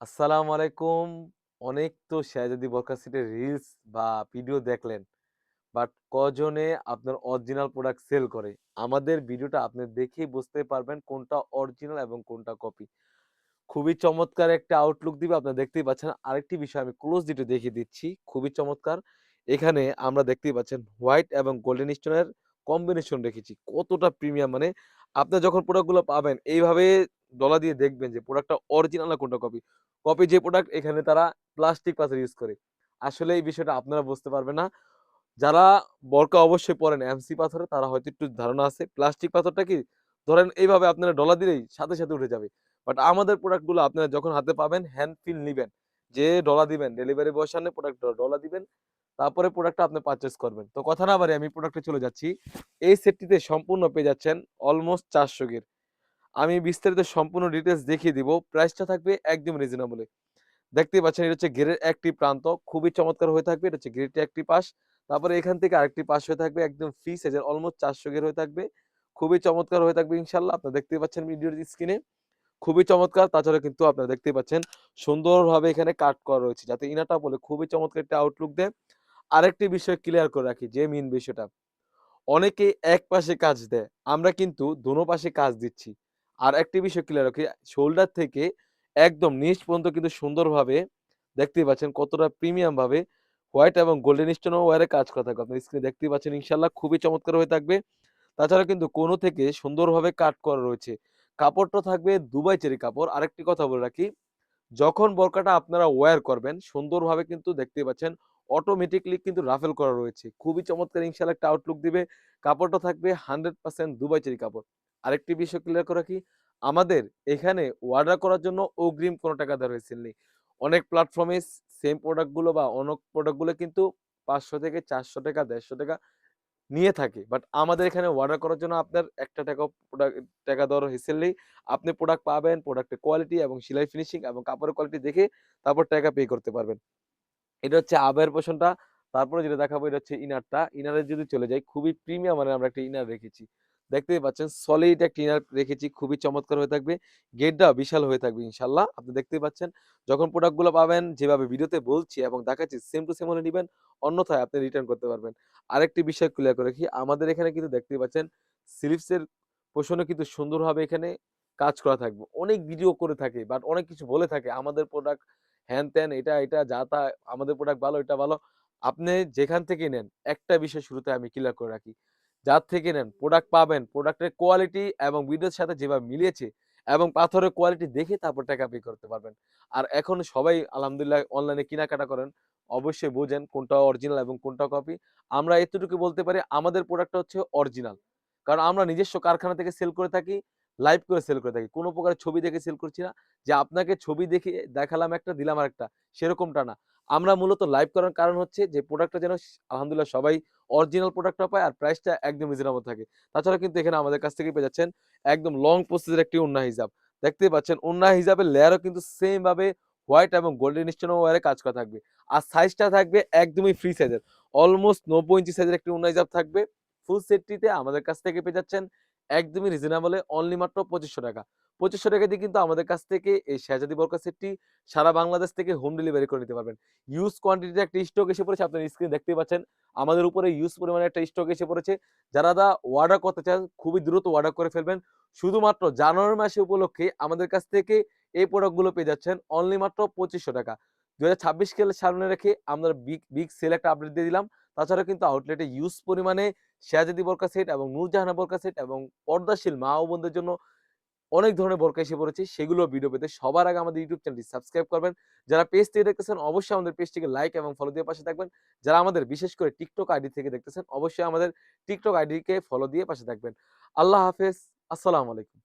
আসসালামু আলাইকুম। অনেক তো শাহজাদি বরকত সিটের রিলস বা ভিডিও দেখলেন। বাট কজনে আপনার অরিজিনাল প্রোডাক্ট সেল করে? আমাদের ভিডিওটা আপনি দেখেই বুঝতে পারবেন কোনটা অরিজিনাল এবং কোনটা কপি। খুবই চমৎকার একটা আউটলুক দিবে আপনারা দেখতেই পাচ্ছেন। আরেকটি বিষয় আমি ক্লোজ একটু দেখিয়ে দিচ্ছি। খুবই চমৎকার। এখানে আমরা দেখতেই পাচ্ছেন হোয়াইট এবং গোল্ডেন স্টোনের কম্বিনেশন রেখেছি। কতটা প্রিমিয়াম মানে আপনারা যখন প্রোডাক্টগুলো পাবেন এইভাবে ডলা দিয়ে দেখবেন যে প্রোডাক্টটা অরিজিনাল না কোনটা কপি। কপি যে প্রোডাক্ট এখানে তারা প্লাস্টিক পাথর ইউজ করে। আসলে এই বিষয়টা আপনারা বুঝতে পারবেন না। যারা বোরকা অবশ্যই পড়েন এমসি পাথরে তারা হয়তো একটু ধারণা আছে। প্লাস্টিক পাথরটা কি? ধরেন এইভাবে আপনারা ডলা দিলেই সাথে, সাথে উঠে যাবে। বাট আমাদের প্রোডাক্ট গুলো আপনারা যখন হাতে পাবেন হ্যান্ড ফিল নিবেন। যে ডলা দিবেন, ডেলিভারি বয়ের সামনে প্রোডাক্ট ডলা দিবেন। তারপরে প্রোডাক্টটা আপনি পারচেজ করবেন। তো কথা না বাড়িয়ে আমি প্রোডাক্টে চলে যাচ্ছি। এই সেটটিতে সম্পূর্ণ পেয়ে যাচ্ছেন অলমোস্ট ৪০০ গির। আমি বিস্তারিত সম্পূর্ণ ডিটেইলস দেখিয়ে দিব। প্রাইসটা থাকবে একদম রিজনেবল এ। দেখতেই পাচ্ছেন এটা হচ্ছে গেরের একটি প্রান্ত। খুবই চমৎকার হয়ে থাকবে। এটা হচ্ছে গেরের একটি পাশ। তারপরে এখান থেকে আরেকটি পাশ হয়ে থাকবে একদম ফ্রি সাইজের অলমোস্ট ৪০০ গের হয়ে থাকবে। খুবই চমৎকার হয়ে থাকবে ইনশাআল্লাহ। আপনারা দেখতেই পাচ্ছেন ভিডিওর স্ক্রিনে। খুবই চমৎকার। তাছাড়া কিন্তু আপনারা দেখতেই পাচ্ছেন সুন্দরভাবে এখানে কাট করা রয়েছে। যাতে ইনারটা বলে খুবই চমৎকার একটা আউটলুক দেয়। আরেকটি বিষয় ক্লিয়ার করে রাখি যে মেইন বিষয়টা। অনেকে এক পাশে কাজ দেয়। আমরা কিন্তু দোনো পাশে কাজ দিচ্ছি। আর একটি বিষয় ক্লিয়ার রাখি, শোল্ডার থেকে একদম নিচ পর্যন্ত কিন্তু সুন্দরভাবে দেখতেই পাচ্ছেন কতটা প্রিমিয়াম ভাবে হোয়াইট এবং গোল্ডেন স্টোন ওয়্যারে কাজ করা থাকবে। আপনি স্ক্রিনে দেখতেই পাচ্ছেন ইনশাআল্লাহ খুবই চমৎকার হয়ে থাকবে। তাছাড়া কিন্তু কোণ থেকে সুন্দরভাবে কাট করা রয়েছে। কাপড়টা থাকবে দুবাই চেরি কাপড়। আরেকটি কথা বলে রাখি, যখন বোরকাটা আপনারা ওয়্যার করবেন সুন্দরভাবে কিন্তু দেখতেই পাচ্ছেন অটোমেটিক্যালি কিন্তু রাফেল করা রয়েছে। খুবই চমৎকার ইনশাআল্লাহ একটা আউটলুক দিবে। কাপড়টা থাকবে 100% দুবাই চেরি কাপড়। আরেকটি বিষয় ক্লিয়ার করে রাখি, আমাদের এখানে অর্ডার করার জন্য অগ্রিম কোনো টাকা দেওয়ার হয়েছিল নি। অনেক প্ল্যাটফর্মে সেম প্রোডাক্ট গুলো বা অনেক প্রোডাক্ট গুলো কিন্তু ৳৫০০ থেকে ৳৪০০ ৳১৫০ নিয়ে থাকে। বাট আমাদের এখানে অর্ডার করার জন্য আপনার একটা টাকাও টাকা দেওয়ার হেসেল নেই। আপনি প্রোডাক্ট পাবেন, প্রোডাক্টের কোয়ালিটি এবং সেলাই ফিনিশিং এবং কাপড়ের কোয়ালিটি দেখে তারপর টাকা পে করতে পারবেন। এটা হচ্ছে আবের পোরশনটা। তারপরে যেটা দেখাবো এটা হচ্ছে ইনারটা। ইনারে যদি চলে যাই খুবই প্রিমিয়াম মানের আমরা একটা ইনার রেখেছি। দেখতেই পাচ্ছেন সলিড একটা ইনার রেখেছি। খুবই চমৎকার হয়ে থাকবে। গেটটাও বিশাল হয়ে থাকবে ইনশাআল্লাহ। আপনি দেখতেই পাচ্ছেন। যখন প্রোডাক্ট গুলো পাবেন যেভাবে ভিডিওতে বলছি এবং দেখাচ্ছি সেম টু সেম হলে নিবেন। অন্যথায় আপনি রিটার্ন করতে পারবেন। আরেকটি বিষয় ক্লিয়ার করে রাখি, আমাদের এখানে কিন্তু দেখতেই পাচ্ছেন স্লিপস এর পোরশনও কিন্তু সুন্দরভাবে এখানে কাজ করা থাকবে। অনেক ভিডিও করে থাকে বাট অনেক কিছু বলে থাকে আমাদের প্রোডাক্ট হ্যান-ত্যান এটা যা তা আমাদের প্রোডাক্ট ভালো, এটা ভালো। আপনি যেখান থেকে নেন একটা বিষয় শুরুতে আমি ক্লিয়ার করে রাখি। যার থেকে নেন প্রোডাক্ট পাবেন, প্রোডাক্টের কোয়ালিটি এবং ভিডিওর সাথে যেভাবে মিলিয়েছে এবং পাথরের কোয়ালিটি দেখে তারপর টাকা পে করতে পারবেন। আর এখন সবাই আলহামদুলিল্লাহ অনলাইনে কেনাকাটা করেন। অবশ্যই বোঝেন কোনটা অরিজিনাল এবং কোনটা কপি। আমরা এতটুকু বলতে পারি আমাদের প্রোডাক্টটা হচ্ছে অরিজিনাল। কারণ আমরা নিজস্ব কারখানা থেকে সেল করে থাকি, লাইভ করে সেল করে থাকি। কোন প্রকারের ছবি দেখে সেল করছি না। যে আপনাকে ছবি দেখে দেখালাম একটা দিলাম আরেকটা, সেরকমটা না। আমরা মূলত লাইভ করার কারণ হচ্ছে যে প্রোডাক্টটা যেন আলহামদুলিল্লাহ সবাই অরিজিনাল প্রোডাক্টটা পায় আর প্রাইসটা একদম রিজনেবল থাকে। তাছাড়া কিন্তু এখানে আমাদের কাছ থেকে পেয়ে যাচ্ছেন একদম লং প্রসেস এর একটি ওন্না হিজাব। দেখতেই পাচ্ছেন ওন্না হিজাবের লেয়ারও কিন্তু সেম ভাবে হোয়াইট এবং গোল্ডেন স্টোন ওয়্যারে কাজ করা থাকবে। আর সাইজটা থাকবে একদমই ফ্রি সাইজের। অলমোস্ট ৯০ ইঞ্চি সাইজের একটি ওন্না হিজাব থাকবে। ফুল সেটটিতে আমাদের কাছ থেকে পেয়ে যাচ্ছেন একদমই রিজনেবল এ অনলি মাত্র ৳২৫০০। ৳২৫০০ দিয়ে কিন্তু আমাদের কাছ থেকে এই শাহজাদি বরকত সেটটি সারা বাংলাদেশ থেকে হোম ডেলিভারি করে নিতে পারবেন। হিউজ কোয়ান্টিটির একটা স্টক এসে পড়েছে। আপনার স্ক্রিনে দেখতেই পাচ্ছেন। আমাদের উপরে হিউজ পরিমাণে একটা স্টক এসে পড়েছে। যারা অর্ডার করতে চান খুবই দ্রুত অর্ডার করে ফেলবেন। শুধুমাত্র জানুয়ারি মাসে উপলক্ষে আমাদের কাছ থেকে এই প্রোডাক্ট গুলো পেয়ে যাচ্ছেন অনলি মাত্র ৳২৫০০। ২০২৬ সালে সামনে রেখে আমরা বিগ সেল একটা আপডেট দিয়ে দিলাম। তাছাড়া কিন্তু আউটলেটে হিউজ পরিমাণে শাহজাদি বোরকা সেট এবং নূরজাহান বোরকা সেট এবং পর্দাশীল মা ও বোনদের জন্য অনেক ধরনের বোরকা এসে পড়েছে। সেগুলো ভিডিও পেতে সবার আগে আমাদের ইউটিউব চ্যানেলটি সাবস্ক্রাইব করবেন। যারা পেজ থেকে দেখতেছেন অবশ্যই আমাদের পেজটিকে লাইক এবং ফলো দিয়ে পাশে থাকবেন। যারা আমাদের বিশেষ করে TikTok আইডি থেকে দেখতেছেন অবশ্যই আমাদের TikTok আইডিকে ফলো দিয়ে পাশে থাকবেন। আল্লাহ হাফেজ। আসসালামু আলাইকুম।